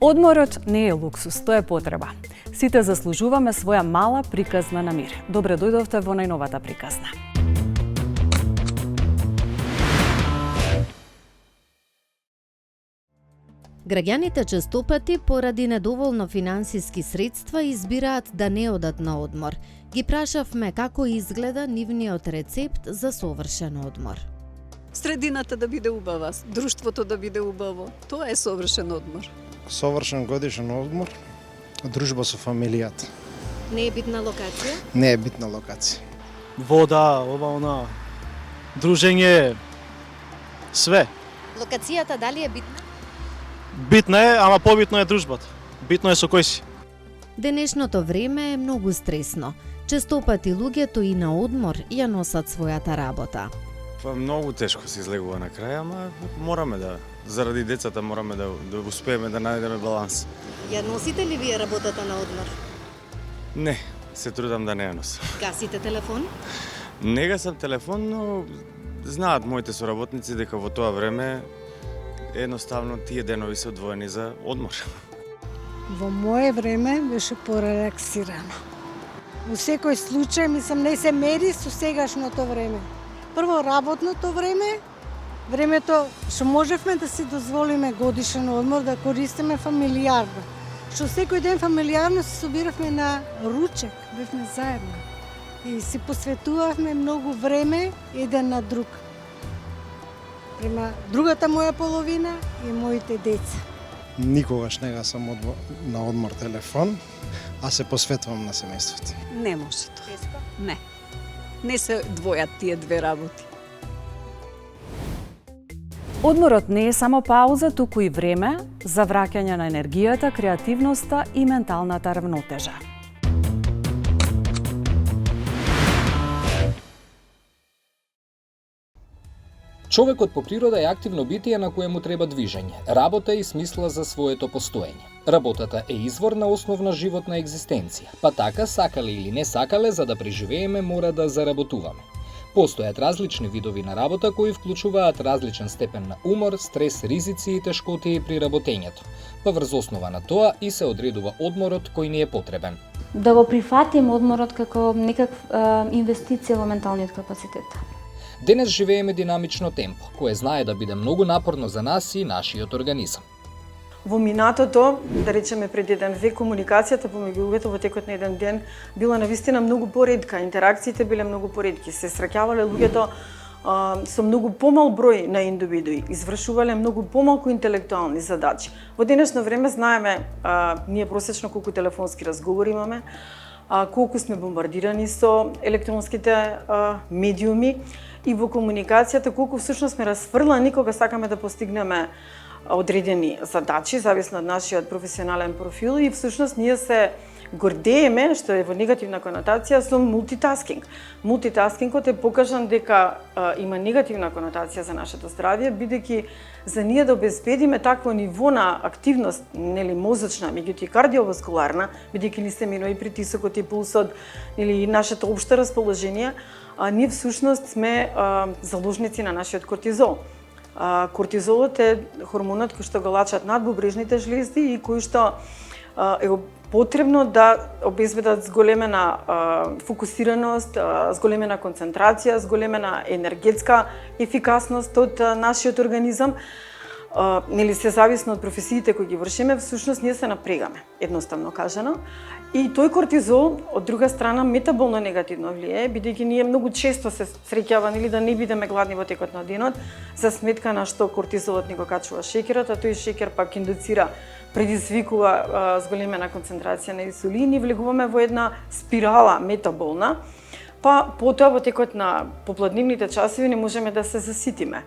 Одморот не е луксус, тоа е потреба. Сите заслужуваме своја мала приказна на мир. Добре дојдовте во најновата приказна. Граѓаните честопати поради недоволно финансиски средства избираат да не одат на одмор. Ги прашавме како изгледа нивниот рецепт за совршен одмор. Средината да биде убава, друштвото да биде убаво. Тоа е совршен одмор. Совршен годишен одмор, дружба со фамилијата. Не е битна локација? Не е битна локација. Вода, ова она, дружење, све. Локацијата дали е битна? Битна е, ама побитно е дружбата. Битно е со кој си. Денешното време е многу стресно. Честопати луѓето и на одмор ја носат својата работа. Па многу тешко се излегува на крај, ама мораме заради децата мораме да успееме да најдеме баланс. Ја носите ли вие работата на одмор? Не, се трудам да не ја носам. Гасите телефон? Не гасам телефон, но знаат моите соработници дека во тоа време едноставно тие денови се одвоени за одмор. Во мое време беше порелаксирано. Во секој случај, мислам, не се мери со сегашното време. Прво работното време, времето што можевме да си дозволиме годишен одмор, да користиме фамилијарно. Што секој ден фамилијарно се собиравме на ручек, бевме заедно. И си посветувавме многу време еден на друг. Према другата моја половина и моите деца. Никогаш не гасам на одмор телефон, а се посветувам на семејството. Не може тоа. Не. Не се двојат тие две работи. Одморот не е само пауза, туку и време за враќање на енергијата, креативноста и менталната равнотежа. Човекот по природа е активно битие на кое му треба движење, работа и смисла за своето постоење. Работата е извор на основна животна екзистенција, па така, сакале или не сакале, за да преживееме мора да заработуваме. Постојат различни видови на работа кои вклучуваат различен степен на умор, стрес, ризици и тешкотии при работењето. Па врз основа на тоа и се одредува одморот кој ни е потребен. Да го прифатим одморот како некаква инвестиција во менталниот капацитет. Денес живееме динамично темпо, кое знае да биде многу напорно за нас и нашиот организам. Во минатото, да речеме пред еден век, комуникацијата помеѓу луѓето во текот на еден ден била навистина многу поретка, интеракциите биле многу поретки, се среќавале луѓето со многу помал број на индивидуи, извршувале многу помалку интелектуални задачи. Во денешно време знаеме ние просечно колку телефонски разговори имаме, колку сме бомбардирани со електронските медиуми и во комуникацијата колку всушност сме расфрлани кога сакаме да постигнеме одредени задачи, зависно од нашиот професионален профил и всушност ние се гордееме, што е во негативна конотација, со мултитаскинг. Мултитаскингот е покажан дека има негативна конотација за нашето здравје, бидејќи за ние да обезбедиме такво ниво на активност, нели мозочна, меѓутоа и кардиоваскуларна, бидејќи ни се менува и притисокот и пулсот, или нашето општо расположение, ние всушност сме заложници на нашиот кортизол. Кортизолот е хормонот кој што го лачат надбубрежните жлезди и кој што е потребно да обезбедат зголемена фокусираност, зголемена концентрација, зголемена енергетска ефикасност од нашиот организам. Нели се зависно од професиите кои ги вршиме, всушност ние се напрегаме, едноставно кажано. И тој кортизол, од друга страна, метаболно негативно влијае, бидејќи ние многу често се среќава или да не бидеме гладни во текот на денот, за сметка на што кортизолот ни го качува шеќерот, а тој шеќер пак индуцира, предизвикува зголемена концентрација на инсулин и влегуваме во една спирала метаболна, па потоа во текот на попладнивните часови не можеме да се заситиме.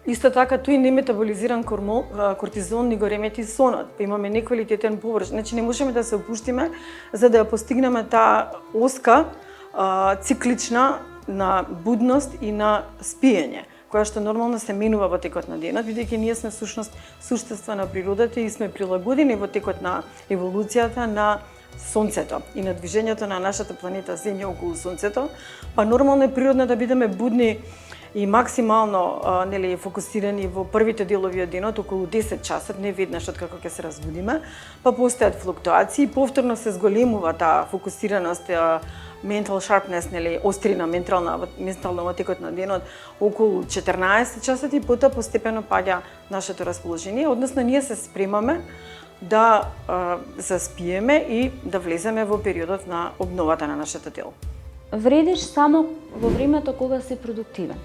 Исто така, тој неметаболизиран кортизол ни го ремети сонот, па имаме неквалитетен површ. Значи, не можеме да се опуштиме за да ја постигнеме таа оска циклична на будност и на спиење, која што нормално се менува во текот на денот, бидејќи ние сме всушност суштества на природата и сме прилагодени во текот на еволуцијата на Сонцето и на движењето на нашата планета Земја околу Сонцето, па нормално е природно да бидеме будни и максимално нели фокусирани во првите делови од денот, околу 10 часот, не веднаш од како ќе се разбудиме, па постојат флуктуации, повторно се зголемува таа фокусираност, mental sharpness, нели острина ментална во текот на денот околу 14 часот и потоа постепено паѓа нашето расположение, односно ние се спремаме да заспиеме и да влеземе во периодот на обновата на нашето тело. Вредиш само во времето кога си продуктивен.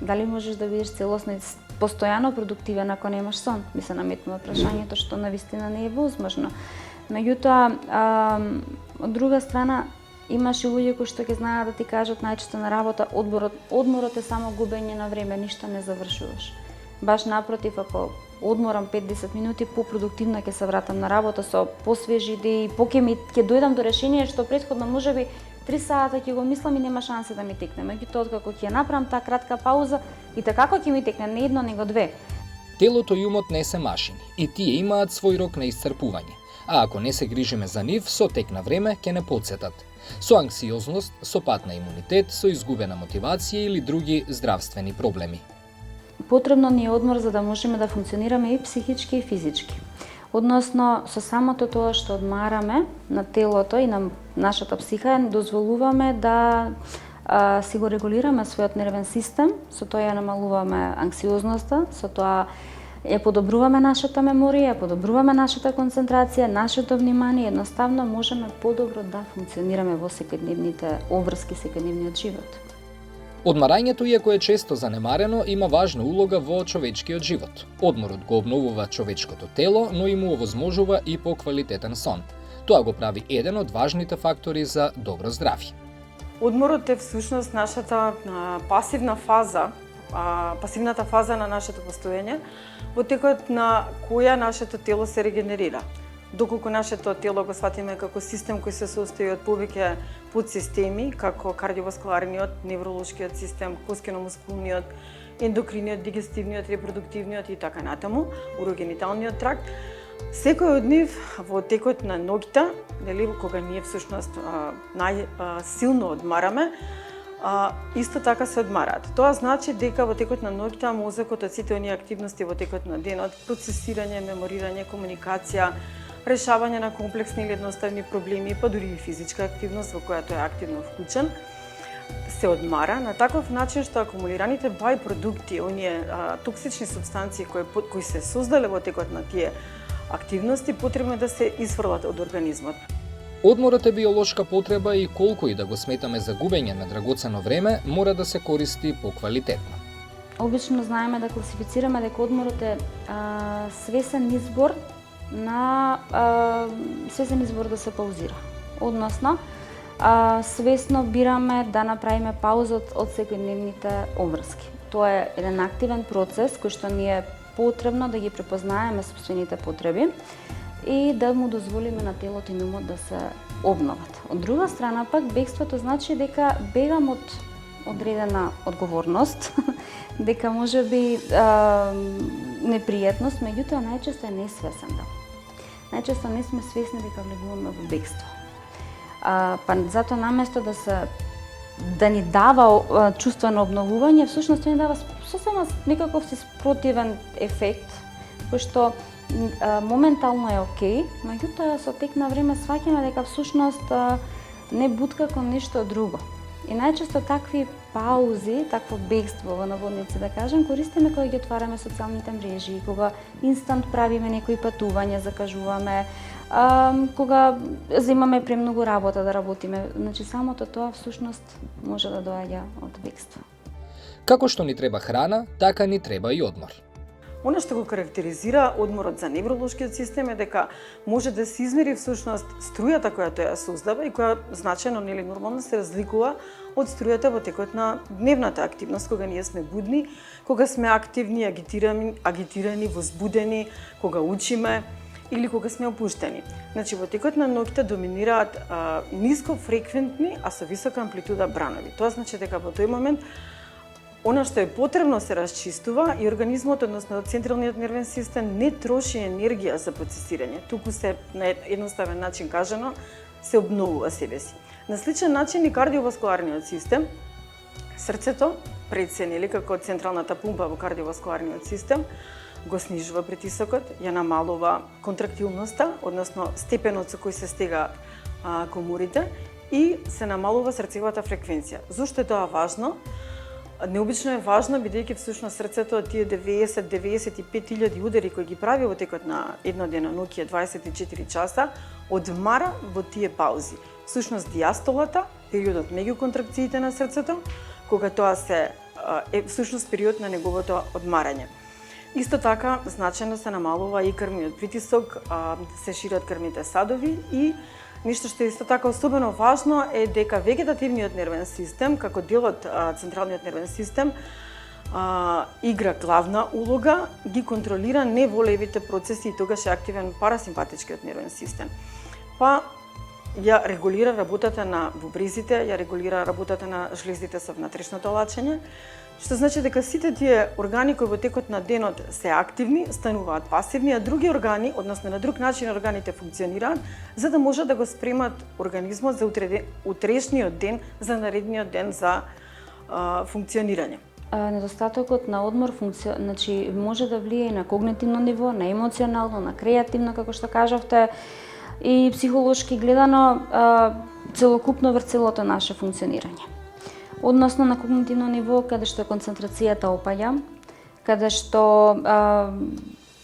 Дали можеш да бидеш целосно и постојано продуктивен ако немаш сон? Ми се наметнува прашањето што навистина не е возможно. Меѓутоа, од друга страна, имаш и луѓе кои што ќе знаат да ти кажат најчесто на работа, одморот е само губење на време, ништо не завршуваш. Баш напротив, ако одморам 5-10 минути, попродуктивно ќе се вратам на работа со посвежи идеи, ќе дојдам до решение што претходно можеби 3 сата ќе го мислам и нема шанса да ми текне. Меѓутоа, откако ќе направам таа кратка пауза и како ќе ми текне не едно, него две. Телото и умот не се машини и тие имаат свој рок на исцрпување. А ако не се грижиме за нив, со тек на време ќе не потсетат. Со анксиозност, со пат на имунитет, со изгубена мотивација или други здравствени проблеми. Потребно ни е одмор за да можеме да функционираме и психички и физички. Односно, со самото тоа што одмараме на телото и на нашата психа, дозволуваме да си го регулираме својот нервен систем, со тоа ја намалуваме анксиозноста, со тоа ја подобруваме нашата меморија, ја подобруваме нашата концентрација, нашето внимание, едноставно можеме подобро да функционираме во секојдневните обврски, секојдневниот живот. Одмарањето, иако е често занемарено, има важна улога во човечкиот живот. Одморот го обновува човечкото тело, но и му овозможува и поквалитетен сон. Тоа го прави еден од важните фактори за добро здравје. Одморот е всушност нашата пасивната фаза на нашето постоење, во текот на која нашето тело се регенерира. Доколку нашето тело го сватиме како систем кој се состои од повеќе подсистеми, како кардиоваскуларниот, невролошкиот систем, коскено-мускулниот, ендокриниот, дигестивниот, репродуктивниот и така натаму, урогениталниот тракт, секој од нив во текот на ноќта, нели, кога ние всушност најсилно одмараме, исто така се одмараат. Тоа значи дека во текот на ноќта мозокот од сите оние активности во текот на денот, процесирање, меморирање, комуникација, решавање на комплексни или едноставни проблеми, па дури и физичка активност во која тој е активно вклучен, се одмара на таков начин што акумулираните бајпродукти, оние токсични супстанции кои се создале во текот на тие активности, потребно да се изфрлат од организмот. Одморот е биолошка потреба и колку и да го сметаме за губење на драгоцено време, мора да се користи поквалитетно. Обично знаеме да класифицираме дека одморот е свесен избор да се паузира. Односно, свесно бираме да направиме пауза од секојдневните обврски. Тоа е еден активен процес кој што ни е потребно да ги препознаеме сопствените потреби и да му дозволиме на телото и умот да се обноват. Од друга страна пак, бегството значи дека бегам од одредена одговорност, дека може би непријатност, меѓутоа најчесто е несвесен дел. Најчесто не сме свесни дека влегуваме во бегство. Па затоа наместо да ни дава чувствено обновување, всушност ни дава сосема некаков си спротивен ефект, кој што моментално е окей, меѓутоа со тек на време сваќаме дека всушност не бутка кон ништо друго. И најчесто такви паузи, такво бегство во наводници да кажем, користиме кога ги отвараме социјалните мрежи, кога инстант правиме некои патувања, закажуваме, кога земаме премногу работа да работиме. Значи самото тоа всушност може да доаѓа од бегство. Како што ни треба храна, така ни треба и одмор. Она што го карактеризира одморот за невролошкиот систем е дека може да се измери всушност струјата која тој ја создава и која значајно нели нормално се разликува од струјата во текот на дневната активност, кога ние сме будни, кога сме активни, агитирани, возбудени, кога учиме или кога сме опуштени. Значи во текот на ноќта доминираат нискофреквентни, а со висока амплитуда бранови. Тоа значи дека во тој момент она што е потребно се расчистува и организмот, односно централниот нервен систем, не троши енергија за процесирање, туку се на едноставен начин кажано се обновува себе си. На сличен начин и кардиоваскуларниот систем Срцето пред се, нели, како централната пумпа во кардиоваскуларниот систем, го снижува притисокот, ја намалува контрактилноста, односно степенот со кој се стега коморите и се намалува срцевата фреквенција. Зошто е тоа важно? Необично е важно, бидејќи всушност срцето тие 90-95.000 удари кои ги прави во текот на едно деноноќие 24 часа, одмара во тие паузи. Всушност диастолата, периодот меѓу контракциите на срцето, кога тоа е всушност период на неговото одмарање. Исто така, значајно се намалува и крвниот притисок, се шират крвните садови и нешто што е исто така особено важно е дека вегетативниот нервен систем, како дел од централниот нервен систем, игра главна улога, ги контролира неволевите процеси и тогаш е активен парасимпатичкиот нервен систем. Па ја регулира работата на бубрезите, ја регулира работата на жлезите со внатрешното лачење, што значи дека сите тие органи кои во текот на денот се активни, стануваат пасивни, а други органи, односно на друг начин органите функционираат, за да можат да го спремат организмот за утрешниот ден, за наредниот ден за функционирање. Недостатокот на одмор значи може да влие и на когнитивно ниво, на емоционално, на креативно, како што кажавте, и психолошки гледано целокупно врз целото наше функционирање. Односно на когнитивно ниво, каде што концентрацијата опаѓа, каде што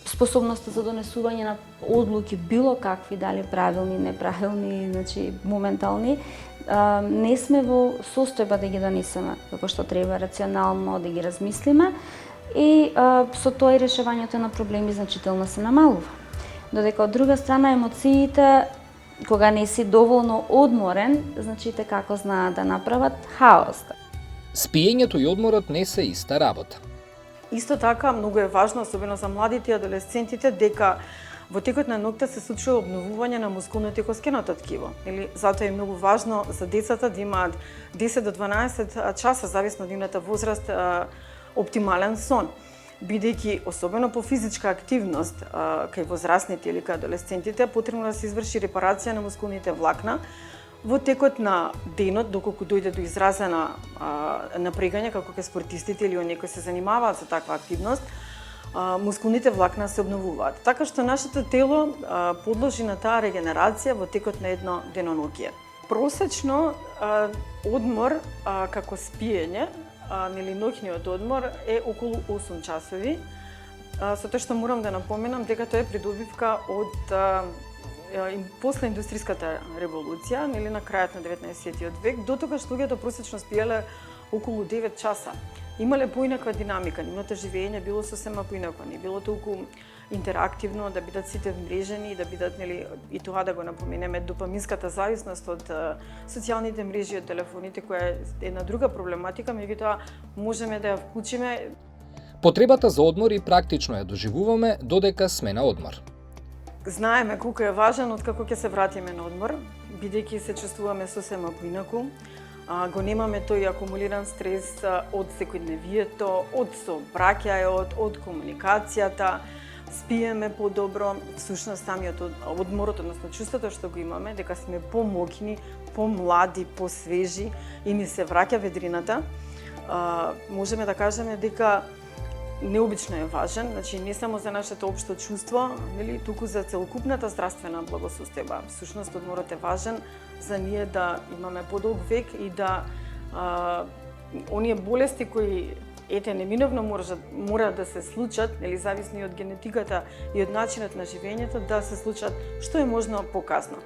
способноста за донесување на одлуки било какви, дали правилни, неправилни, значи моментални, не сме во состојба да ги донесеме како што треба, рационално да ги размислиме и со тоа и решавањето на проблеми значително се намалува. Додека од друга страна емоциите, кога не си доволно одморен, значи како знаат да направат хаос. Спиењето и одморот не се иста работа. Исто така, многу е важно, особено за младите и адолесцентите, дека во текот на ноќта се случува обновување на мускулното и костеното ткиво. Затоа е многу важно за децата да имаат 10 до 12 часа, зависно од нивната возраст, оптимален сон. Бидејќи, особено по физичка активност, кај возрастните или кај адолесцентите, потребно да се изврши репарација на мускулните влакна во текот на денот, доколку дојде до изразена напрегание, како кај спортистите или оние кои се занимаваат со таква активност, мускулните влакна се обновуваат. Така што нашето тело подложи на таа регенерација во текот на едно деноноќие. Просечно одмор како спиење, нели ноќниот одмор е околу 8 часови, со тоа што морам да напоменам дека тоа е придобивка од после индустријската револуција, нели на крајот на 19 век, до тогаш луѓето просечно спиеле околу 9 часа. Имале поинаква динамика, нивното живење било сосема поинакво, не било толку интерактивно, да бидат сите вмрежени, да бидат, нели, и тоа да го напоменеме, допаминската зависност од социјалните мрежи, од телефоните, која е една друга проблематика, меѓутоа можеме да ја вклучиме. Потребата за одмор и практично ја доживуваме додека сме на одмор. Знаеме колку е важен откако ќе се вратиме на одмор, бидејќи се чувствуваме сосема поинаку. Го немаме тој акумулиран стрес од секојдневието, од сообраќајот, од комуникацијата, спиеме подобро, всушност самиот одморот, односно чувството што го имаме, дека сме помоќни, помлади, посвежи и ни се враќа ведрината, можеме да кажеме дека необично е важен, значи не само за нашето општо чувство, нели, туку за целокупната здравствена благосостојба. Всушност одморот е важен за ние да имаме подолг век и да оние болести кои неминовно мора да се случат, нели, зависни од генетиката и од начинот на живењето, да се случат што е можно покасно.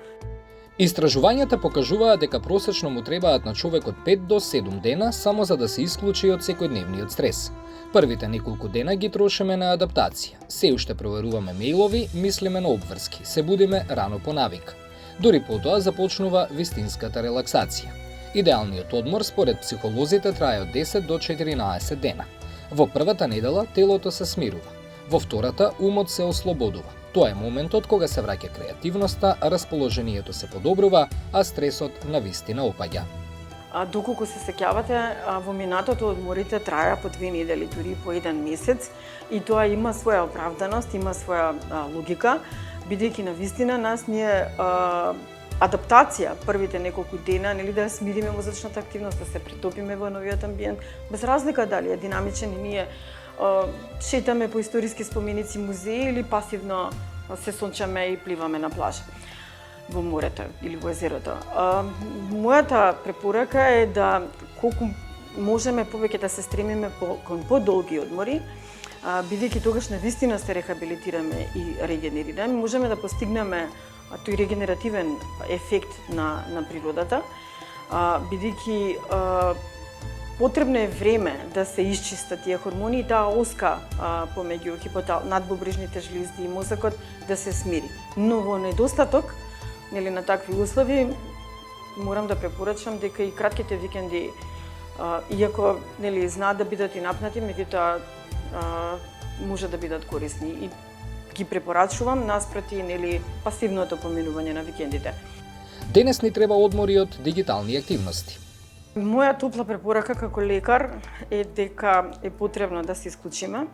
Истражувањата покажуваат дека просечно му требаат на човекот 5 до 7 дена само за да се исклучи од секојдневниот стрес. Првите неколку дена ги трошиме на адаптација. Се уште проверуваме мејлови, мислиме на обврски, се будиме рано по навик. Дури потоа започнува вистинската релаксација. Идеалниот одмор според психолозите трае од 10 до 14 дена. Во првата недела телото се смирува, во втората умот се ослободува. Тоа е моментот кога се враќа креативноста, расположението се подобрува, а стресот навистина опаѓа. Доколку се сеќавате, во минатото одморите траја по 2 недели, дури по 1 месец, и тоа има своја оправданост, има своја логика, бидејќи навистина нас ние адаптација првите неколку дена, нели да смириме мозочната активност, да се притопиме во новиот амбиент, без разлика дали е динамичен и ние шетаме по историски споменици, музеи или пасивно се сончаме и пливаме на плажа во морето или во езерото. Мојата препорака е да колку можеме повеќе да се стремиме кон подолги одмори, бидејќи тогаш навистина се рехабилитираме и регенерираме, можеме да постигнеме тој регенеративен ефект на природата, бидејќи потребно е време да се исчистат тие хормони и таа оска помеѓу надбубрежните жлезди и мозокот да се смири. Но во недостаток, нели, на такви услови, морам да препорачам дека и кратките викенди, иако, нели, знаат да бидат и напнати, меѓутоа може да бидат корисни и ги препорачувам наспроти, нели, пасивното поминување на викендите. Денес ни треба одмори од дигитални активности. Моја топла препорака како лекар е дека е потребно да се исклучиме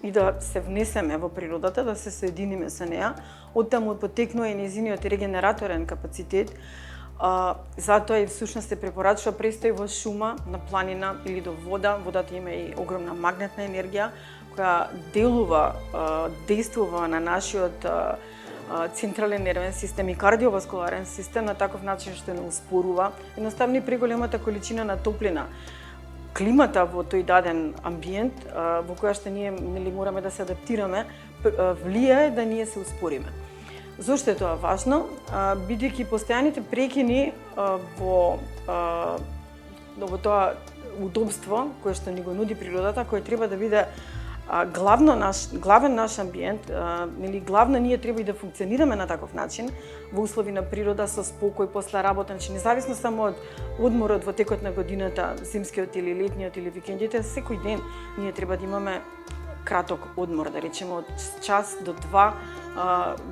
и да се внесеме во природата, да се соединиме со неа. Оттаму потекнува и нејзиниот регенераторен капацитет. Затоа и всушност се препорачува престој во шума, на планина или до вода. Водата има и огромна магнетна енергија која действува на нашиот централен нервен систем и кардиоваскуларен систем на таков начин што не успорува едноставно и преголемата количина на топлина. Климата во тој даден амбиент во која што ние, нели, мораме да се адаптираме, влијае да ние се успориме. Зошто е тоа важно? Бидејќи постојаните прекини во тоа удобство кое што ни го нуди природата, кој треба да биде главен наш амбиент, нели, главно ние треба и да функционираме на таков начин во услови на природа со спокој после работа, значи независно само од одморот во текот на годината, зимскиот или летниот или викендите, секој ден ние треба да имаме краток одмор, да речеме од час до 2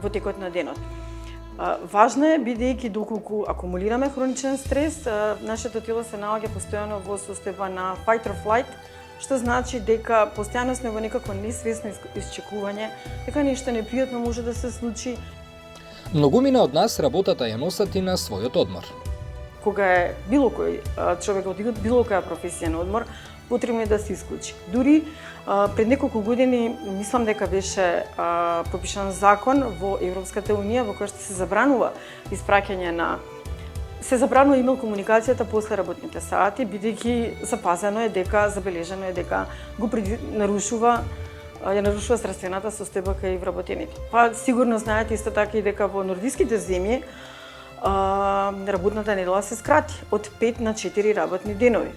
во текот на денот. Важно е, бидејќи доколку акумулираме хроничен стрес, нашето тело се наоѓа постојано во состојба на fight or flight, што значи дека постојано сме во некако несвесно исчекување, дека нешто непријатно може да се случи. Многумина од нас работата ја носат и на својот одмор. Кога е било кој човек од било која професија на одмор, потребно е да се исклучи. Дури пред неколку години мислам дека беше пропишан закон во Европската унија во која што се забранува испраќање на имейл комуникацијата после работните сати, бидејќи запазено е дека, забележано е дека го нарушува здравствената состојба кај вработените. Па сигурно знаете исто така и дека во нордиските земји работната недела се скрати од 5 на 4 работни денови.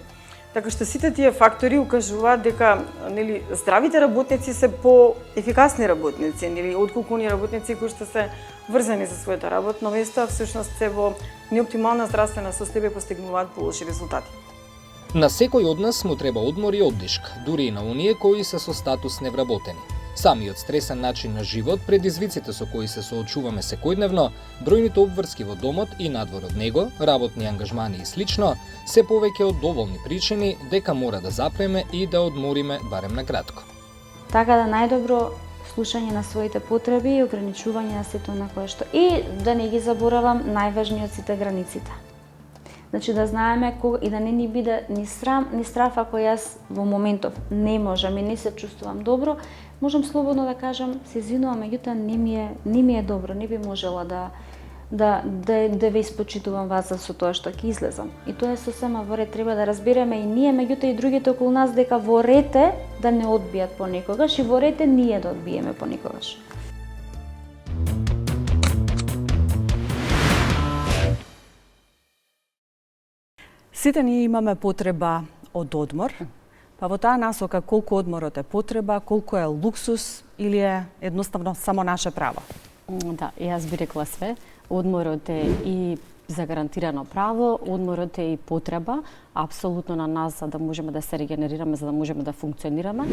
Така што сите тие фактори укажуваат дека, нели, здравите работници се по-ефикасни работници, нели, отколку оние работници кои што се врзани за своето работно место, всушност се во неоптимална здравствена состојба и постигнуваат полоши резултати. На секој од нас му треба одмор и оддишка, дури и на оние кои се со статус невработени. Самиот стресен начин на живот, предизвиците со кои се соочуваме секојдневно, бројните обврски во домот и надвор од него, работни ангажмани и слично, се повеќе од доволни причини дека мора да запреме и да одмориме барем на кратко. Така да најдобро слушање на своите потреби и ограничување на сето на кое што. И да не ги заборавам, најважниот сите границите. Значи да знаеме кога и да не ни биде ни срам, ни страф ако јас во моментов не можам и не се чувствувам добро, можам слободно да кажам, се извинувам, меѓутоа не ми е добро, не би можела да ве испочитувам вас со тоа што ќе излезам. И тоа е сосема во ред, треба да разбереме и ние, меѓутоа и другите околу нас, дека во ред е да не одбијат понекогаш и во ред е ние да одбиеме понекогаш. Сите ние имаме потреба од одмор, па во таа насока колку одморот е потреба, колку е луксус или е едноставно само наше право? Да, јас би рекла све. Одморот е и загарантирано право, одморот е и потреба, апсолутно на нас за да можеме да се регенерираме, за да можеме да функционираме.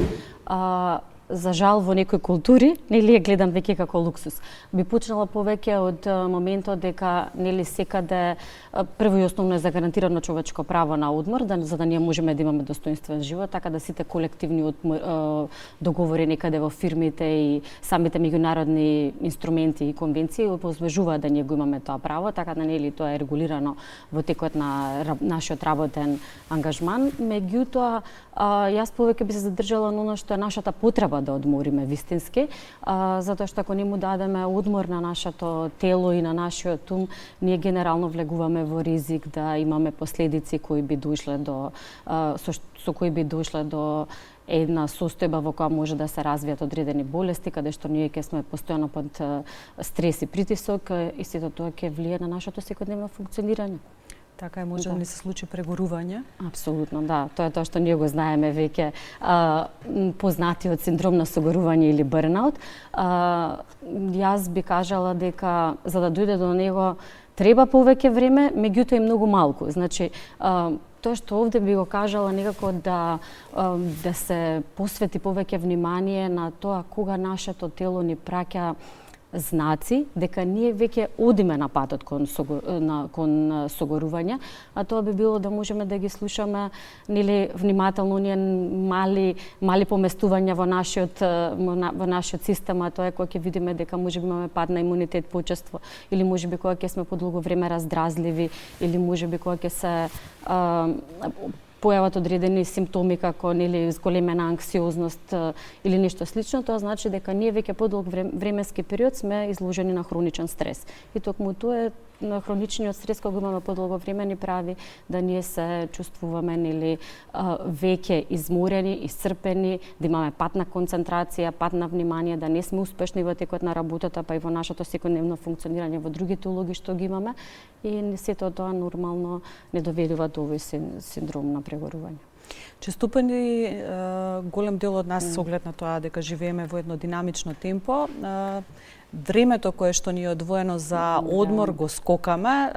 за жал во некои култури нели ја гледам веќе како луксус. Би почнала повеќе од моментот дека нели секаде прво и основно е загарантирано човечко право на одмор, за да ние можеме да имаме достоинствен живот, така да сите колективни договори некаде во фирмите и самите меѓународни инструменти и конвенции обезбежуваат да ние го имаме тоа право, така да нели тоа е регулирано во текот на нашиот работен ангажман. Меѓутоа, јас повеќе би се задржала на оно што е нашата потреба да одмориме вистински, затоа што ако не му дадеме одмор на нашето тело и на нашиот ум, ние генерално влегуваме во ризик да имаме последици кои би дошле до со кои би дошле до една состојба во која може да се развијат одредени болести, каде што ние ќе сме постојано под стрес и притисок и сето тоа ќе влие на нашето секојдневно функционирање. Така е, може да ни се случи прегорување? Апсолутно, да. Тоа е тоа што ние го знаеме веќе, познатиот синдром на согорување или бърнаут. Јас би кажала дека за да дојде до него треба повеќе време, меѓутоа и многу малку. Значи, тоа што овде би го кажала некако да се посвети повеќе внимание на тоа кога нашето тело ни праќа знаци дека ние веќе одиме на патот кон согорување, а тоа би било да можеме да ги слушаме нели внимателно оние мали поместувања во нашиот систем, а тоа е кога ќе видиме дека можеби имаме пад на имунитет почество, или можеби кога ќе сме подолго време раздразливи, или можеби кога ќе се појават одредени симптоми како нели зголемена анксиозност или нешто слично, тоа значи дека ние веќе подолг временски период сме изложени на хроничен стрес. И токму тоа е на хроничниот стрес кога имаме подолго време ни прави да ние се чувствуваме нели веќе изморени, исцрпени, да имаме пат на концентрација, пат на внимание, да не сме успешни во текот на работата, па и во нашето секојдневно функционирање во другите улоги што ги имаме, и сето тоа нормално не доведува до овој синдром на прегорување. Честопани голем дел од нас со оглед на тоа дека живееме во едно динамично темпо, времето кое што ни е одвоено за одмор го скокаме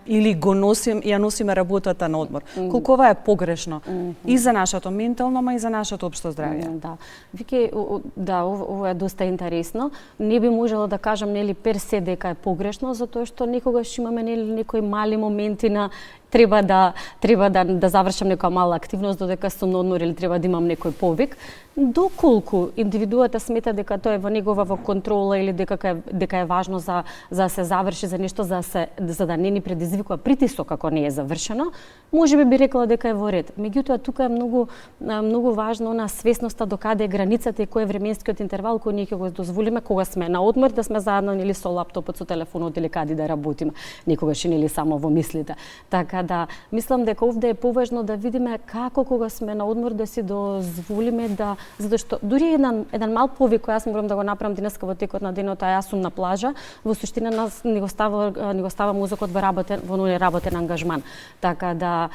или ја носиме работата на одмор. Колку ова е погрешно и за нашето ментално, ма и за нашето општо здравје. Да. Вики, да, ова е доста интересно. Не би можела да кажам нели персе дека е погрешно, затоа што некогаш имаме нели некои мали моменти на треба да завршам некоја мала активност додека сум на одмор или треба да имам некој повик. Доколку индивидуата смета дека тоа е во негова контрола или дека е важно за да се заврши за нешто за да не ни предизвикува притисок ако не е завршено, можеби би рекла дека е во ред. Меѓутоа тука е многу важно на свесноста до каде е границата и кој е временскиот интервал кој ние ќе го дозволиме кога сме на одмор да сме заедно или со лаптопот, со телефонот или каде да работиме. Некогаш или само во мислите. Така да мислам дека овде е поважно да видиме како кога сме на одмор да си дозволиме затоа што дури еден мал повик кој јас морам да го направам денеска во текот на денот, а јас сум на плажа, во суштина нас не го става мозокот во работен ангажман. Така да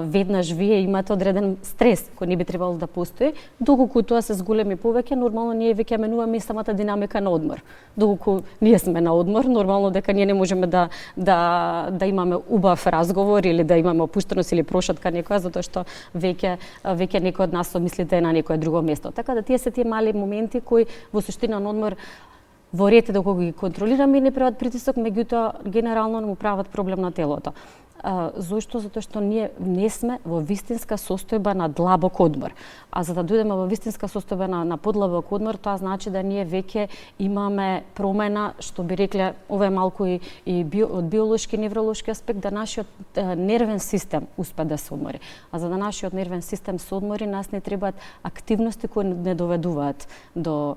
веднаш вие имате одреден стрес кој не би требало да постои, доколку тоа се зголеми повеќе, нормално ние веќе менуваме и самата динамика на одмор. Доколку ние сме на одмор, нормално дека ние не можеме да имаме убав разговор или да имаме опуштеност или прошатка некоја, затоа што веќе некој од нас мислите на некое друго место. Така да тие се тие мали моменти кои во суштина на одмор во ред доколку ги контролираме и не прават притисок, меѓутоа генерално му прават проблем на телото. Зошто? Затоа што ние не сме во вистинска состојба на длабок одмор. А за да дојдеме во вистинска состојба на подлабок одмор, тоа значи да ние веќе имаме промена, што би рекле, ова е малку и од биолошки, невролошки аспект, да нашиот нервен систем успе да се одмори. А за да нашиот нервен систем се одмори, нас не требаат активности кои не доведуваат до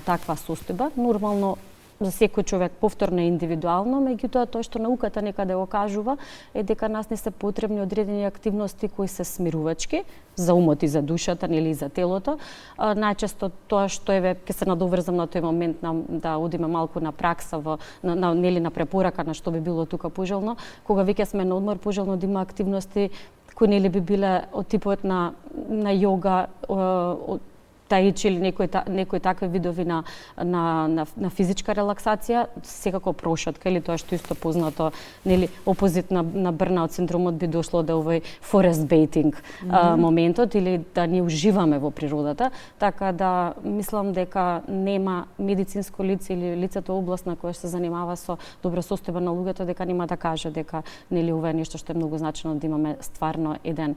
таква состојба. Нормално за секој човек повторно и индивидуално, меѓутоа тоа што науката некаде го кажува е дека нас не се потребни одредени активности кои се смирувачки за умот и за душата или за телото. Најчесто тоа што ќе се надоврзам на тој момент да одиме малку на пракса на препорака на што би било тука пожелно, кога веќе сме на одмор, пожелно да има активности кои нели би биле од типот на јога, таичи или некои такви видови на физичка релаксација, секако прошетка или тоа што исто познато, нели, опозит на бърнаут синдромот би дошло до овој forest bathing моментот или да ни уживаме во природата, така да мислам дека нема медицинско лице или лицето областна кое се занимава со добра состојба на луѓето дека нема да каже дека нели ова е нешто што е многу значено да имаме стварно еден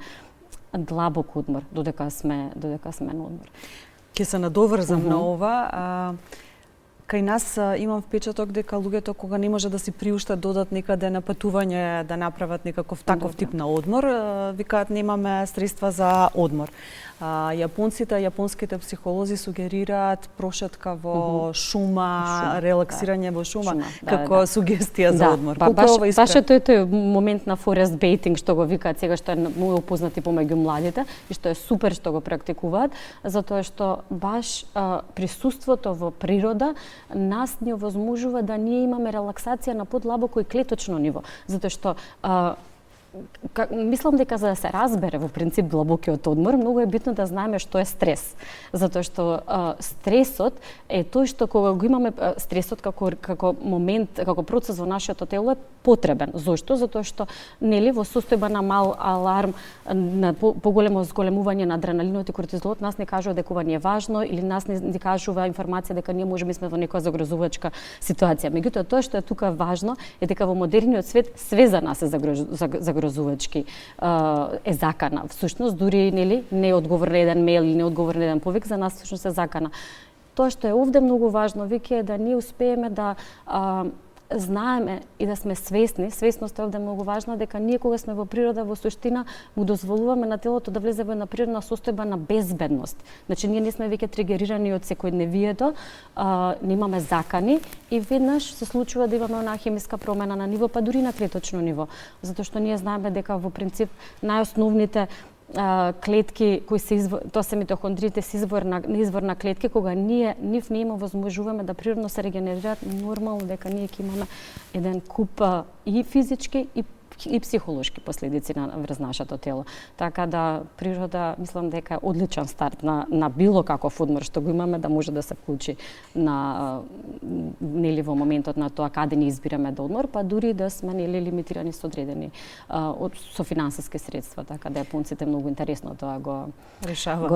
длабок одмор додека сме на одмор. Ќе се надоврзам на ова. Кај нас имам впечаток дека луѓето кога не може да си приуштат додат некаде на патување да направат некаков таков тип на одмор, викаат немаме средства за одмор. Јапонските психолози сугерираат прошетка во шума, релаксирање во шума, како сугестија за одмор. Баш е тој момент на forest bathing што го викаат сега, што е многу познати помеѓу младите и што е супер што го практикуваат, затоа што баш присуството во природа нас ни овозможува да ние имаме релаксација на подлабоко и клеточно ниво, затоа што мислам дека за да се разбере во принцип длабокиот одмор, многу е битно да знаеме што е стрес. Затоа што стресот е тој што кога го имаме стресот како момент, како процес во нашето тело е потребен. Зошто? Затоа што нели во состојба на мал аларм, на поголемо зголемување на адреналинот и кортизолот, нас не кажува дека ова не е важно или нас не кажува информација дека ние можеме сме во некоја загрозувачка ситуација. Меѓутоа тоа што е тука важно е дека во модерниот свет све за нас е загрозувачки е закана. Всушност дури нели не одговор на еден мејл или не одговор на еден повик за нас всушност е закана. Тоа што е овде многу важно веќе е да ние успееме да знаеме и да сме свесни, свесност е овде многу важна, дека ние кога сме во природа во суштина му дозволуваме на телото да влезе во една природна состојба на безбедност. Значи ние не сме веќе тригерирани од секојдневието, немаме закани и веднаш се случува да имаме онаа хемиска промена на ниво, па дури на клеточно ниво, затоа што ние знаеме дека во принцип најосновните клетки кои се тоа се митохондрите се извор на клетки, кога ние нив не им овозможуваме да природно се регенерираат, нормално дека ние ќе имаме еден куп и физички и психолошки последици врз нашето тело. Така да природа мислам дека е одличен старт на било каков одмор што го имаме да може да се вклучи на нели во моментот на тоа каде ни избираме да одмор, па дури да сме нели лимитирани со одредени со финансиски средства, така да јапонците многу интересно тоа го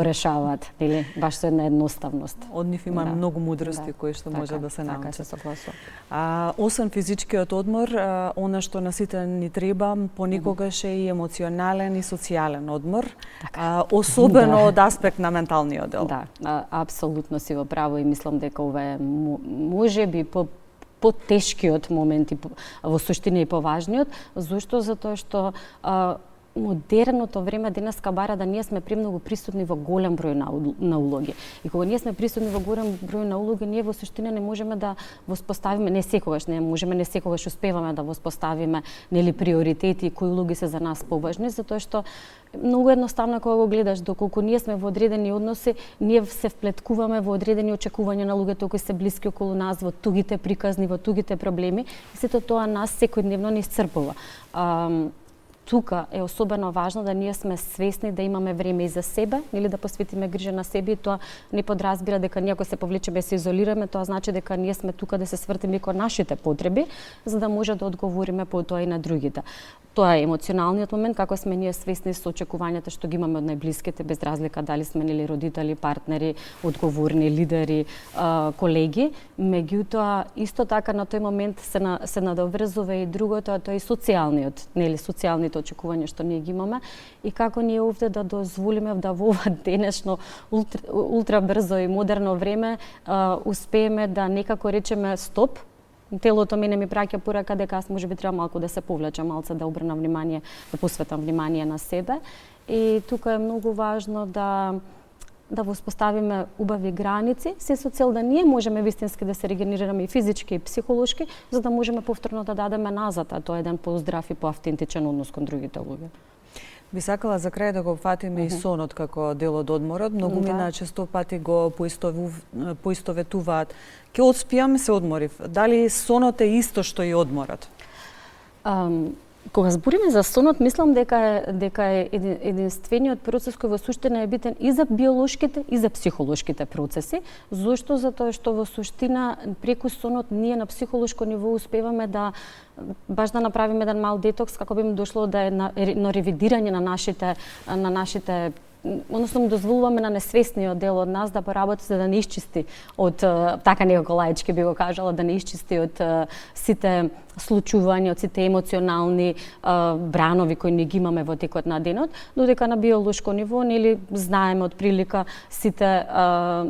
решаваат, нели баш со една едноставност. Од нив има многу мудрости кои што може да се научат. Така се согласувам. Освен физичкиот одмор, она што на сите ни треба понекогаш е и емоционален и социјален одмор, особено од аспект на менталниот дел. Да, апсолутно си во право и мислам дека ова е можеби потешкиот момент и во суштина и поважниот. Зошто? Затоа што модерното време денеска бара да ние сме премногу присутни во голем број на улоги. И кога ние сме присутни во голем број на улоги, ние во суштина не можеме да воспоставиме, не секогаш успеваме да воспоставиме нели приоритети и кои улоги се за нас поважни, затоа што многу едноставно кога го гледаш, доколку ние сме во одредени односи, ние се вплеткуваме во одредени очекувања на луѓето кои се блиски околу нас, во тугите приказни, во тугите проблеми, и сето тоа нас секојдневно ни исцрпува. Тука е особено важно да ние сме свесни да имаме време и за себе, или да посветиме грижа на себе, и тоа не подразбира дека ние ако се повлечеме се изолираме, тоа значи дека ние сме тука да се свртиме кон нашите потреби, за да може да одговориме по тоа и на другите. Тоа е емоционалниот момент, како сме ние свесни со очекувањата што ги имаме од најблиските, без разлика дали сме нели родители, партнери, одговорни лидери, колеги. Меѓутоа, исто така на тој момент се надоврзува и другото, а тоа е социјалниот, нели социјалните очекувања што ние ги имаме и како ние овде да дозволиме да во ова денешно ултра брзо и модерно време успееме да некако речеме стоп. Телото мене ми праќа порака дека аз можеби треба малку да се повлечам, малце да обрнам внимание, да посветам внимание на себе. И тука е многу важно да воспоставиме убави граници, се со цел да ние можеме вистински да се регенерираме и физички и психолошки, за да можеме повторно да дадеме назад, а тоа е еден поздрав и поавтентичен однос кон другите луѓе. Би сакала за крај да го фатиме и сонот како дел од одморот. Многу мина често пати го поистоветуваат. Ке одспијам, се одморив. Дали сонот е исто што и одморот? Кога збориме за сонот, мислам дека е единствениот процес кој во суштина е битен и за биолошките и за психолошките процеси. Зошто? Затоа што во суштина преку сонот ние на психолошко ниво успеваме да баш да направиме еден мал детокс како би им дошло да е едно ревидирање на нашите односно му дозволуваме на несвесниот дел од нас да поработи за да не исчисти од така некако лаички би го кажала, да не исчисти од сите случувања, од сите емоционални бранови кои ни ги имаме во текот на денот, додека на биолошко ниво нели знаеме од прилика сите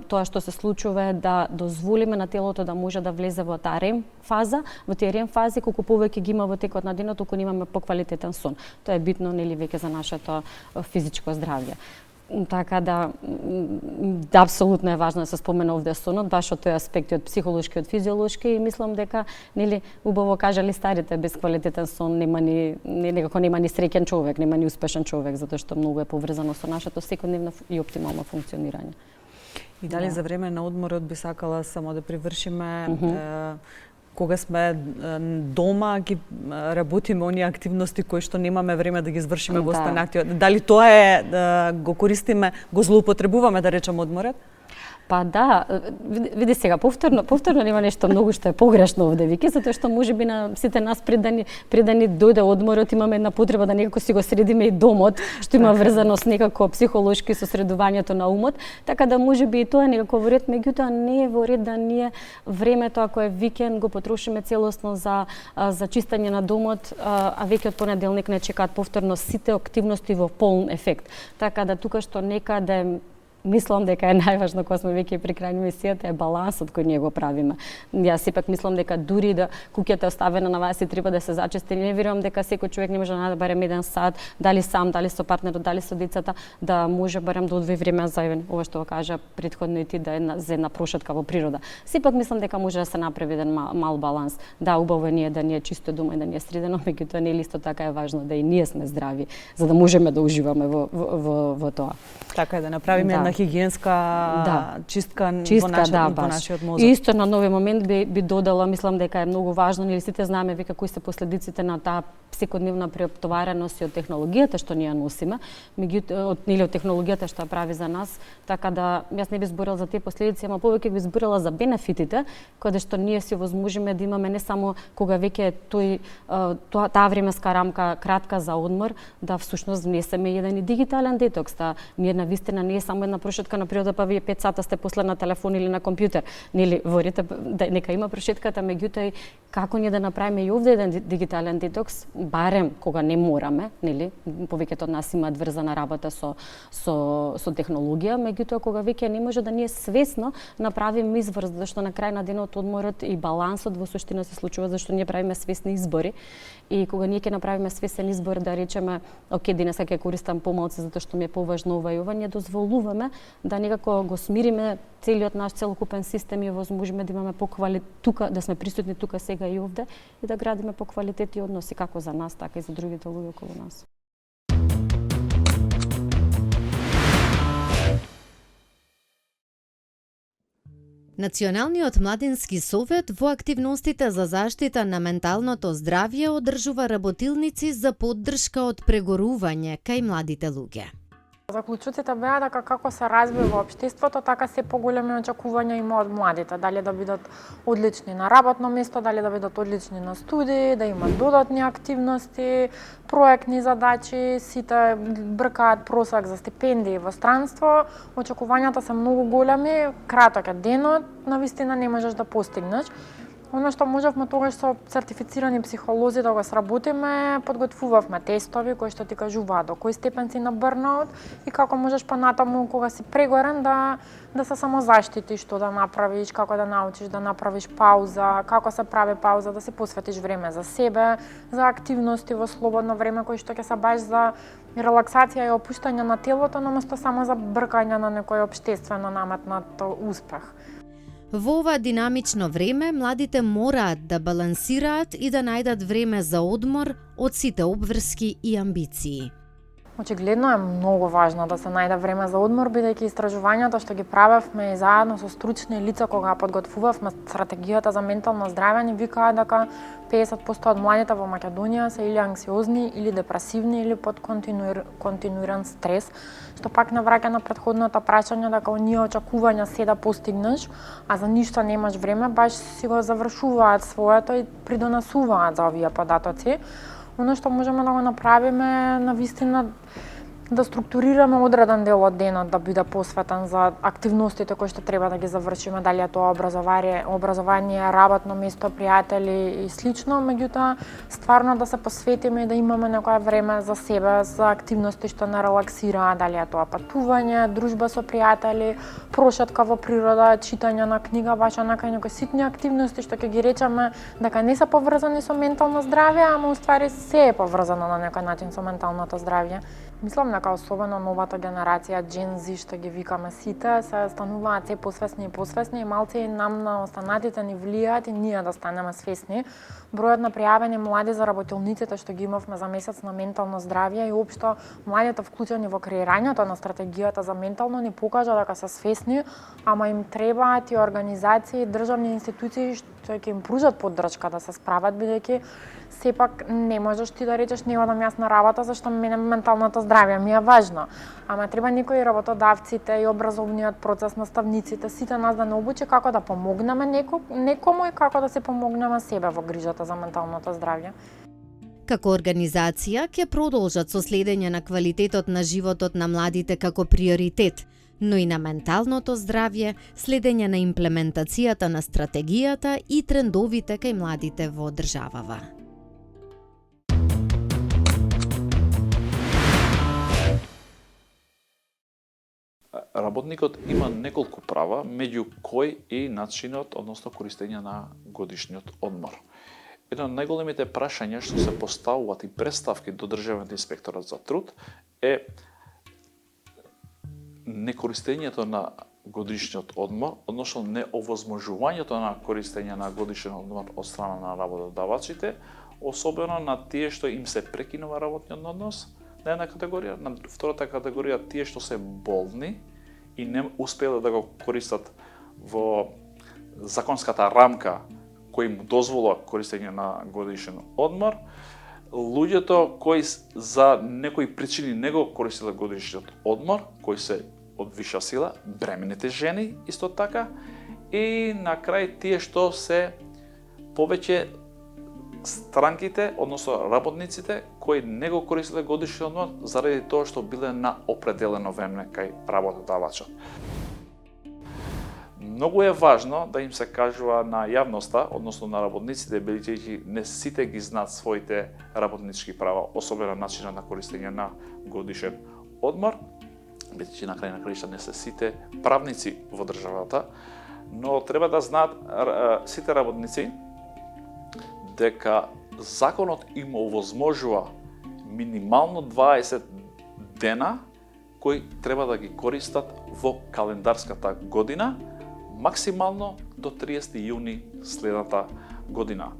тоа што се случува да дозволиме на телото да може да влезе во таа REM фаза, во тие REM фази колку повеќе ги има во текот на денот, толку имаме поквалитетен сон. Тоа е битно нели веќе за нашето физичко здравје. Така да апсолутно е важно да се спомене овде сонот, баш од тој аспект од психолошки, од физиолошки и мислам дека нели убаво кажали старите, без квалитетен сон нема ни среќен човек, нема ни успешен човек, затоа што многу е поврзано со нашето секојдневно и оптимално функционирање. И дали за време на одморот би сакала само да привршиме кога сме дома ги работиме оние активности кои што немаме време да ги извршиме во останатиот. Дали тоа е го користиме, го злоупотребуваме да речеме одморот? Па да, види сега, повторно нема нешто многу што е погрешно овде, вики, затоа што можеби на сите нас пред да ни дојде одморот имаме една потреба да некако си го средиме и домот, што има врзаност некако психолошки со средувањето на умот, така да можеби и тоа некако во ред, меѓутоа не е во ред да ние времето ако е викенд го потрошиме целосно за чистење на домот, а веќе од понеделник не чекаат повторно сите активности во полн ефект. Така да тука што некаде мислам дека е најважно кога сме веќе при крај на емисијата е балансот кој ние го правиме. Јас сепак мислам дека дури да куќата е оставена на вас и треба да се зачисти, не верувам дека секој човек не може да најде барем 1 сат, дали сам, дали со партнерот, дали со децата, да може барем да одвои време за ова што го кажа претходно и ти да е за една прошетка во природа. Сепак мислам дека може да се направи еден мал баланс. Да, убаво е да ни е чисто дома и да ни е средено, меѓутоа не исто така е важно да и ние сме здрави, за да можеме да уживаме во тоа. Така е да направиме една хигиенска чистка во нашиот мозок. И исто на нови момент би додала, мислам дека е многу важно, нели сите знаеме вика кои се последиците на таа секојдневна преоптовареност и од технологијата што ние носиме, меѓутоа од технологијата што ја прави за нас, така да јас не би зборила за тие последици, ама повеќе би зборила за бенефитите, каде што ние си возможиме да имаме не само кога веќе таа временска рамка кратка за одмор, да всушност внесеме еден и дигитален детокс, да ние навистина не е само една прошетка на природа, па вие 5 сата сте после на телефон или на компјутер. Нели ворите нека има прошетката, меѓутоа како ние да направиме и овде еден дигитален детокс, барем кога не мораме, нели, повеќето од нас имаат врзана работа со технологија, меѓутоа кога веќе не може да ние свесно направиме избор, зашто на крај на денот одморот и балансот во суштина се случува зашто ние правиме свесни избори. И кога ние ќе направиме свесен избор да речеме, оке, денеска ќе користам помалку затоа што ми е поважно ова и ова, ние дозволуваме да некако го смириме целиот наш целокупен систем и возможиме да имаме тука, да сме присутни тука сега и овде и да градиме поквалитет и односи како за нас, така и за другите луѓе околу нас. Националниот младински совет во активностите за заштита на менталното здравје одржува работилници за поддршка од прегорување кај младите луѓе. Заклучоците беа дека како се развива општеството, така се поголеми очекувања има од младите, дали да бидат одлични на работно место, дали да бидат одлични на студии, да имат додатни активности, проектни задачи, сите бркаат просак за стипендии во странство, очекувањата се многу големи, краток е денот, навистина не можеш да постигнеш. Оно што можевме тогаш со сертифицирани психолози да го сработиме, подготвувавме тестови кои што ти кажуваат до кој степен си на бърнаут и како можеш понатаму кога си прегорен да се самозаштитиш, што да направиш, како да научиш да направиш пауза, како се прави пауза, да си посветиш време за себе, за активности во слободно време кои што ќе се баш за релаксација и опуштање на телото, наместо само за бркање на некој општествено наметнат успех. Во ова динамично време, младите мораат да балансираат и да најдат време за одмор од сите обврски и амбиции. Очигледно е многу важно да се најде време за одмор, бидејќи истражувањата што ги правевме и заедно со стручни лица кога подготвувавме стратегијата за ментално здравје, ни викаат дека 50% од младите во Македонија се или анксиозни, или депресивни, или под континуиран стрес, што пак навраќа на претходното прашање дека оние очекувања се да постигнеш, а за ништо немаш време, баш си го завршуваат своето и придонесуваат за овие податоци. Оно што можеме да го направиме навистина да структурираме одреден дел од денот да биде посветен за активностите кои што треба да ги завршиме, дали е тоа образование, работно место, пријатели и слично, меѓутоа стварно да се посветиме и да имаме некое време за себе, за активности што не релаксираат, дали е тоа патување, дружба со пријатели, прошетка во природа, читање на книга, баш онака некои ситни активности што ќе ги речеме дека не се поврзани со ментално здравје, ама уствари се е поврзано на некој начин со менталното здравје. Мислам дека особено новата генерација Gen Z што ги викаме сите се стануваат се посвесни и малце и нам на останатите ни влијаат и ние да станеме свесни. Бројот на пријавени млади заработилниците што ги имавме за месец на ментално здравје и општо младите вклучени во креирањето на стратегијата за ментално ни покажа дека се свесни, ама им требаат и организации и државни институции што ќе им пружат поддршка да се справат, бидејќи сепак не можеш ти да речеш не одам јас на работа зашто мене менталното здравје ми е важно. Ама треба некои работодавците и образовниот процес, наставниците, сите нас да не обучи како да помогнеме некому и како да се помогнеме себе во грижата за менталното здравје. Како организација ќе продолжат со следење на квалитетот на животот на младите како приоритет, но и на менталното здравје, следење на имплементацијата на стратегијата и трендовите кај младите во државава. Работникот има неколку права, меѓу кои и начинот, односно користење на годишниот одмор. Едно од најголемите прашања што се поставуваат и представки до Државниот инспекторат за труд е некористењето на годишниот одмор, односно неовозможувањето на користење на годишен одмор од страна на работодавачите, особено на тие што им се прекинува работниот однос, на една категорија, на втората категорија тие што се болни и не успеале да го користат во законската рамка кој им дозвола користење на годишен одмор, луѓето кои за некои причини не го користеле годишниот одмор, кои се од виша сила, бремените жени исто така, и на крај тие што се повеќе странките, односно работниците, кои не го користеле годишен одмор заради тоа што биле на определено време кај работодавачот. Многу е важно да им се кажува на јавноста, односно на работниците, бидејќи не сите ги знаат своите работнички права, особено начинот на користење на годишен одмор, бидејќи на крај на краишта не се сите правници во државата, но треба да знаат сите работници дека законот им овозможува минимално 20 дена кои треба да ги користат во календарската година, максимално до 30 јуни следната година.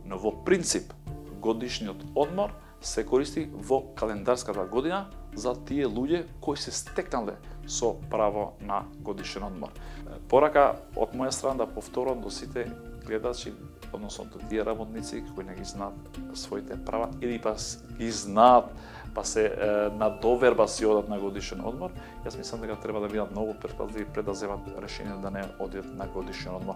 Но во принцип, годишниот одмор се користи во календарската година за тие луѓе кои се стекнале со право на годишен одмор. Порака од моја страна да повторам до сите гледачи, односно до тие работници кои не ги знаат своите права или па ги знаат па се на доверба си одат на годишен одмор, јас мислам дека треба да бидат многу предпазливи пред да земат решение да не одат на годишен одмор.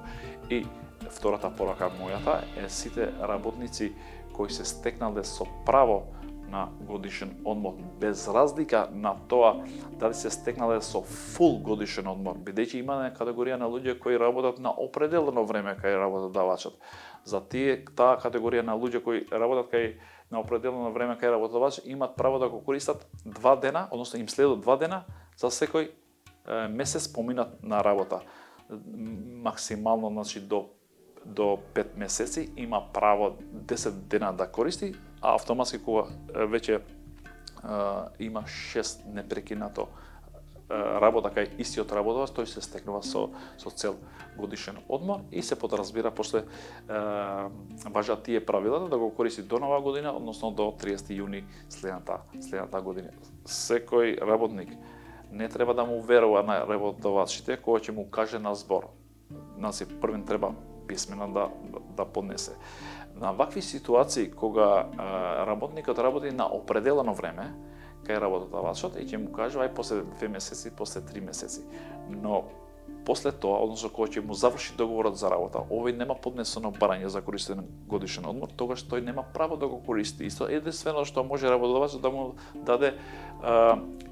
И втората порака мојата е сите работници кои се стекнале со право на годишен одмор, без разлика на тоа дали се стекнале со фул годишен одмор, бидејќи има категорија на луѓе кои работат на определено време кај работодавачот. За таа категорија на луѓе кои работат кај на определено време кај работодавач имаат право да го користат 2 дена, односно им следат 2 дена за секој месец поминат на работа. Максимално, значи до 5 месеци има право 10 дена да користи, а автоматски кога веќе има 6 непрекинато работа кај истиот работодавач, тој се стекнува со цел годишен одмор и се подразбира после важат тие правила да го користи до нова година, односно до 30 јуни следната година. секој работник не треба да му верува на работодавачите кој ќе му каже на збор. Значи првен треба писмено да поднесе. На вакви ситуации кога работникот работи на определено време кај работодавачот и ќе му каже ај после 2 месеци, после 3 месеци. Но после тоа, односно кога ќе му заврши договорот за работа, овој нема поднесено барање за користење на годишен одмор, тогаш тој нема право да го користи. Исто единствено што може работодавачот да му даде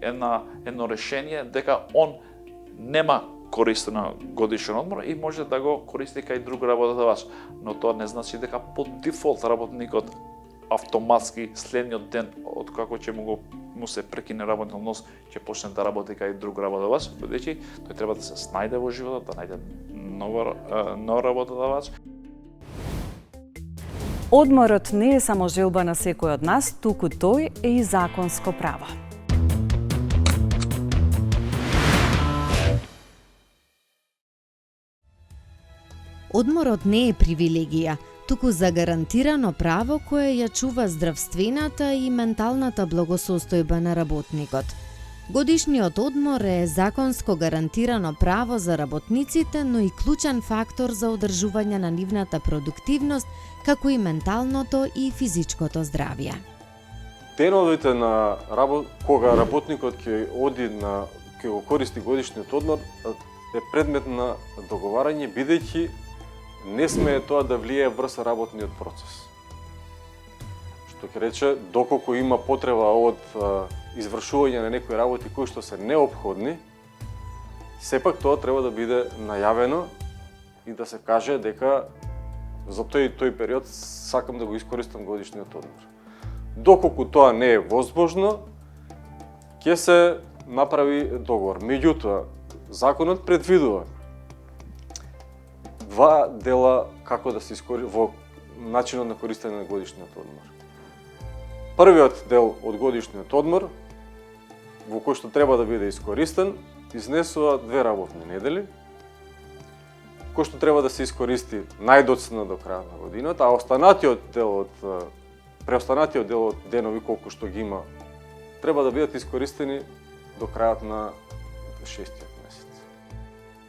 едно решение дека он нема користено годишен одмор и може да го користи кај друг работодавач. Но тоа не значи дека по дефолт работникот автоматски следниот ден од како ќе му се прекине работен однос, ќе почне да работи кај друг работодавач, бидејќи тој треба да се снајде во животот, да најде нов работодавач. Одморот не е само желба на секој од нас, туку тој е и законско право. Одморот не е привилегија, туку загарантирано право кое ја чува здравствената и менталната благосостојба на работникот. Годишниот одмор е законско гарантирано право за работниците, но и клучен фактор за одржување на нивната продуктивност, како и менталното и физичкото здравје. Деновите на кога работникот ќе го користи годишниот одмор е предмет на договарање, бидејќи не смее тоа да влијае врз работниот процес. Што ќе рече, доколку има потреба од извршување на некои работи кои што се неопходни, сепак тоа треба да биде најавено и да се каже дека за тој период сакам да го искористам годишниот одмор. Доколку тоа не е возможно, ќе се направи договор. Меѓутоа, законот предвидува два дела како да се искористи во начинот на користење на годишниот одмор. Првиот дел од годишниот одмор, во кој што треба да биде искористен, изнесува 2 работни недели, кој што треба да се искористи најдоцна до крајот на годината, а преостанатиот дел од денови колку што ги има, треба да бидат искористени до крајот на 6-тиот месец.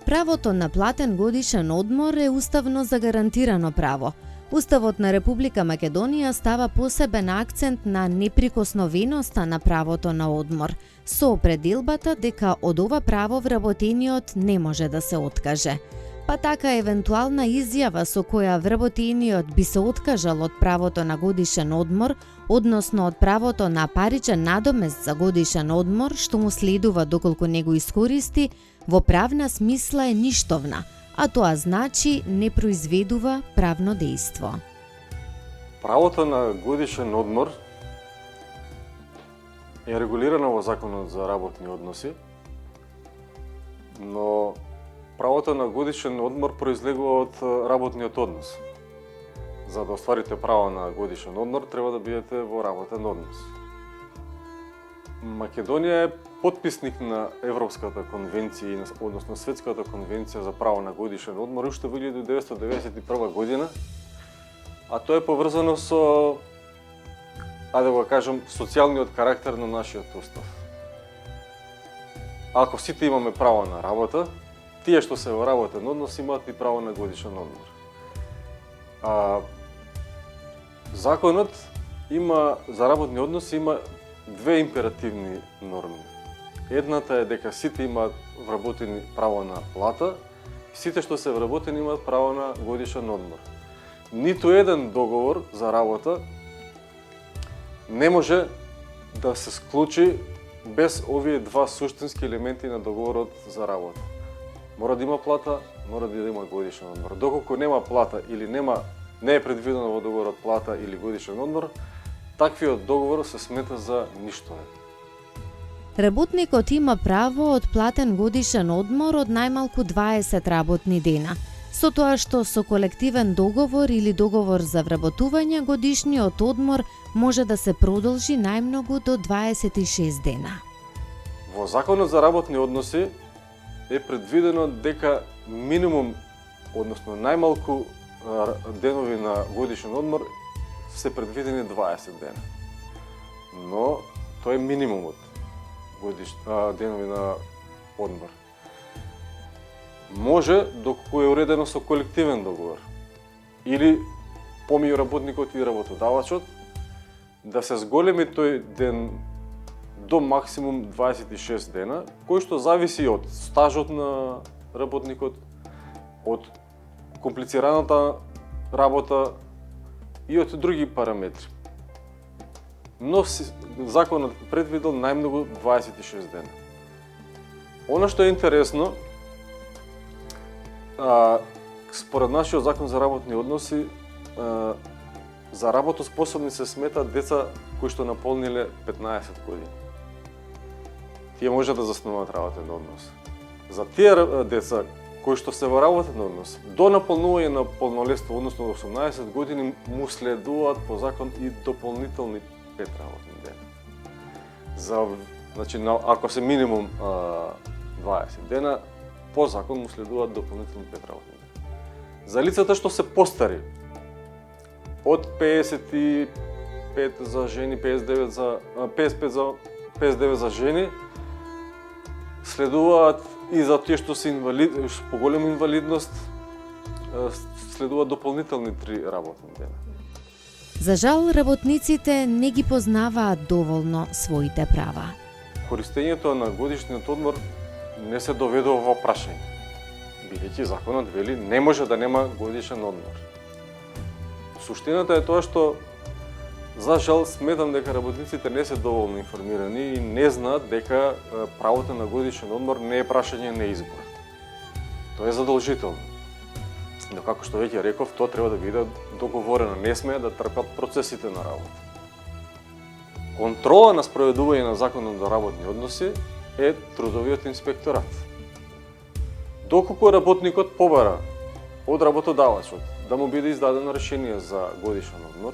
Правото на платен годишен одмор е уставно загарантирано право. Уставот на Република Македонија става посебен акцент на неприкосновеноста на правото на одмор, со определбата дека од ова право вработениот не може да се откаже. Па така евентуална изјава со која вработениот би се откажал од правото на годишен одмор, односно од правото на паричен надомест за годишен одмор, што му следува доколку не го искористи, во правна смисла е ништовна, а тоа значи не произведува правно дејство. Правото на годишен одмор е регулирано во Законот за работни односи, но правото на годишен одмор произлегува од работниот однос. За да остварите право на годишен одмор, треба да бидете во работен однос. Македонија е потписник на Европската конвенција, односно Светската конвенција за право на годишен одмор уште во 1991 година, а тоа е поврзано со, да го кажам, социјалниот карактер на нашиот устав. Ако сите имаме право на работа, тие што се во работен однос имаат и право на годишен одмор. Законот има за работни односи има 2 императивни норми. Едната е дека сите имаат вработени право на плата, и сите што се вработени имаат право на годишен одмор. Ниту еден договор за работа не може да се склучи без овие два суштински елементи на договорот за работа. Мора да има плата, мора да има годишен одмор. Доколку нема плата или не е предвидено во договорот плата или годишен одмор, таквиот договор се смета за ништовен. Работникот има право од платен годишен одмор од најмалку 20 работни дена, со тоа што со колективен договор или договор за вработување годишниот одмор може да се продолжи најмногу до 26 дена. Во Законот за работни односи е предвидено дека минимум, односно најмалку денови на годишен одмор се предвидени 20 дена. Но тоа е минимумот. денови на одмор. Може, доколку е уредено со колективен договор или помеѓу работникот и работодавачот, да се зголеми тој ден до максимум 26 дена, кој што зависи од стажот на работникот, од комплицираната работа и од други параметри. Но законот предвидел најмногу 26 дена. Она што е интересно, според нашиот закон за работни односи, за работоспособни се сметаат деца кои што наполниле 15 години. Тие може да заснуваат работен однос. За тие деца кои што се во работен однос, до наполнување на полнолетство, односно 18 години, му следуваат по закон и дополнителни 5 работни дена. Значи, ако се минимум 20 дена, по закон му следуваат дополнителни 5 работни дена. За лицата што се постари, од 55 за жени, 55 за 59 за жени, следуваат и за тие што се поголема инвалидност, следуваат дополнителни 3 работни дена. За жал, работниците не ги познаваат доволно своите права. Користењето на годишниот одмор не се доведува во прашање, бидејќи законот вели не може да нема годишен одмор. Суштината е тоа што, за жал, сметам дека работниците не се доволно информирани и не знаат дека правото на годишен одмор не е прашање на избор. Тоа е задолжително. Но како што веќе реков, тоа треба да биде договорено, не смее да трпат процесите на работа. Контрола на спроведување на законот за работни односи е трудовиот инспекторат. Доколку работникот побара од работодавачот да му биде издадено решение за годишен одмор,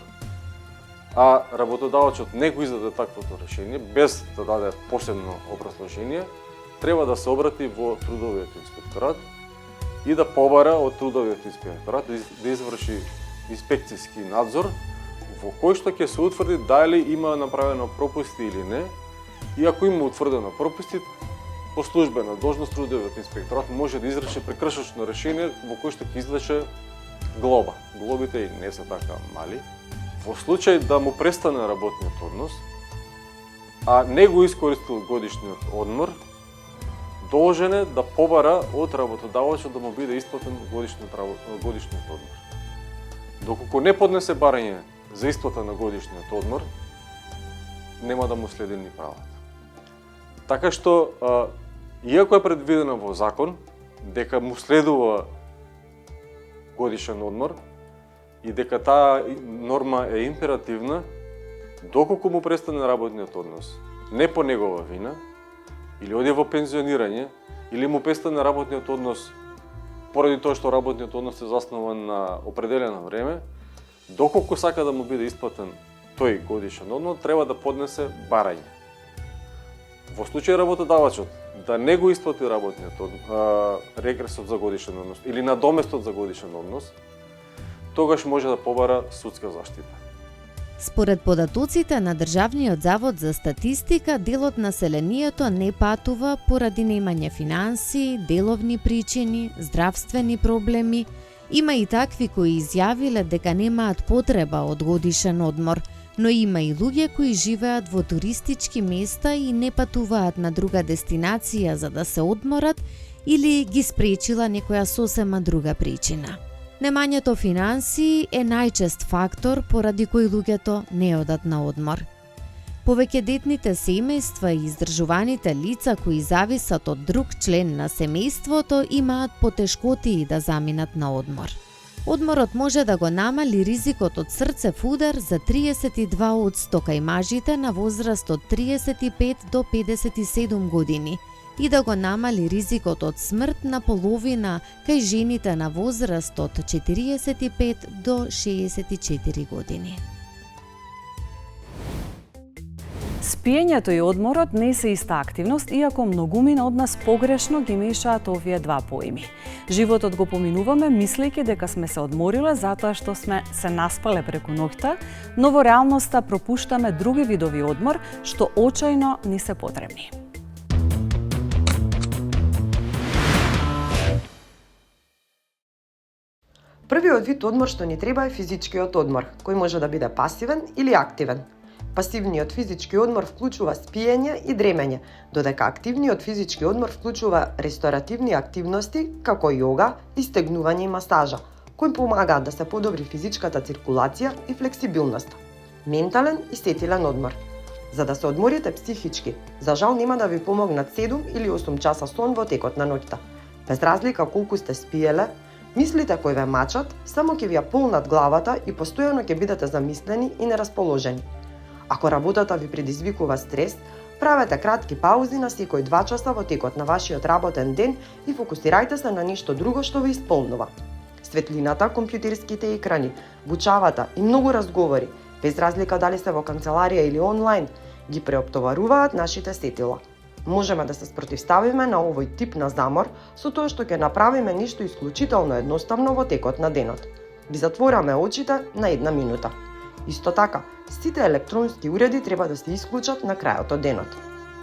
а работодавачот не го издаде таквото решение, без да даде посебно образложение, треба да се обрати во трудовиот инспекторат и да побара од трудовиот инспекторат да изврши инспекцијски надзор, во кој што ќе се утврди дали има направено пропусти или не, и ако има утврдено пропусти, по службена должност трудовиот инспекторат може да изрече прекршочно решение во кој што ќе извлече глоба. Глобите и не се така мали. Во случај да му престане работниот однос, а не го искористил годишниот одмор, должен е да побара од работодавачот да му биде исплатен годишниот одмор. Доколку не поднесе барање за исплата на годишниот одмор, нема да му следи ни правата. Така што, иако е предвидено во закон дека му следува годишен одмор и дека таа норма е императивна, доколку му престане работниот однос, не по негова вина, или оди во пензионирање, или му престане работниот однос поради тоа што работниот однос е заснован на определено време, доколку сака да му биде исплатен тој годишен одмор, треба да поднесе барање. Во случај работодавачот да не го исплати работниот регресот за годишен однос или надоместот за годишен однос, тогаш може да побара судска заштита. Според податоците на Државниот завод за статистика, дел од населението не патува поради немање финансии, деловни причини, здравствени проблеми. Има и такви кои изјавиле дека немаат потреба од годишен одмор, но има и луѓе кои живеат во туристички места и не патуваат на друга дестинација за да се одморат или ги спречила некоја сосема друга причина. Немањето финансии е најчест фактор поради кој луѓето не одат на одмор. Повеќедетните семејства и издржуваните лица кои зависат од друг член на семејството имаат потешкотии да заминат на одмор. Одморот може да го намали ризикот од срцев удар за 32% кај мажите на возраст од 35 до 57 години и да го намали ризикот од смрт на половина кај жените на возраст од 45 до 64 години. Спиењето и одморот не се иста активност, иако многумина од нас погрешно ги мешаат овие два поими. Животот го поминуваме мислејќи дека сме се одмориле затоа што сме се наспале преку ноќта, но во реалноста пропуштаме други видови одмор што очајно ни се потребни. Првиот вид одмор што ни треба е физичкиот одмор, кој може да биде пасивен или активен. Пасивниот физички одмор вклучува спиење и дремење, додека активниот физички одмор вклучува ресторативни активности како јога, истегнување и масажа, кои помагаат да се подобри физичката циркулација и флексибилноста. Ментален и сетилен одмор. За да се одморите психички, за жал нема да ви помогнат 7 или 8 часа сон во текот на ноќта. Без разлика колку сте спиеле, мислите кои ве мачат, само ќе ви ја полнат главата и постојано ќе бидете замислени и нерасположени. Ако работата ви предизвикува стрес, правете кратки паузи на секој 2 часа во текот на вашиот работен ден и фокусирајте се на нешто друго што ве исполнува. Светлината, компјутерските екрани, бучавата и многу разговори, без разлика дали се во канцеларија или онлайн, ги преоптоваруваат нашите сетила. Можеме да се спротивставиме на овој тип на замор со тоа што ќе направиме нешто исклучително едноставно во текот на денот. Ги затвораме очите на 1 минута. Исто така, сите електронски уреди треба да се исклучат на крајот од денот.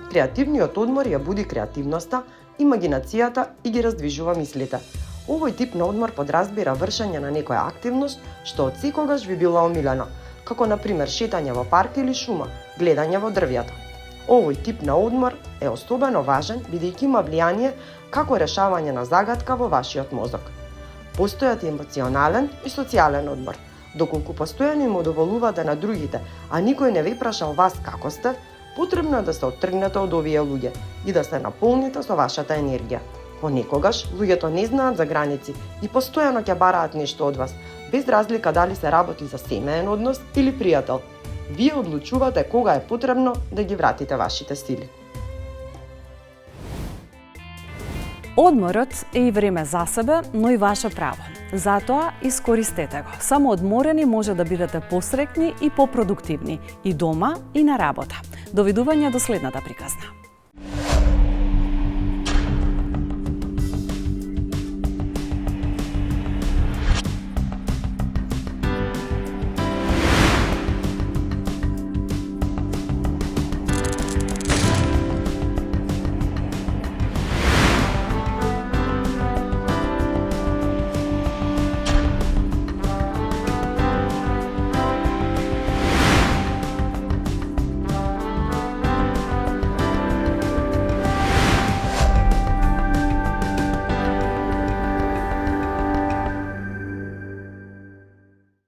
Креативниот одмор ја буди креативноста, имагинацијата и ги раздвижува мислите. Овој тип на одмор подразбира вршење на некоја активност што од секогаш ви била омилена, како на пример шетање во парк или шума, гледање во дрвјата. Овој тип на одмор е особено важен бидејќи има влијание како решавање на загадка во вашиот мозок. Постојат емоционален и социјален одмор. Доколку постојано им удоволувате на другите, а никој не ве прашал вас како сте, потребно е да се оттргнете од овие луѓе и да се наполните со вашата енергија. Понекогаш луѓето не знаат за граници и постојано ќе бараат нешто од вас, без разлика дали се работи за семеен однос или пријател. Вие одлучувате кога е потребно да ги вратите вашите сили. Одморот е и време за себе, но и ваше право. Затоа искористете го. Само одморени може да бидете посреќни и попродуктивни и дома и на работа. Довидување до следната приказна.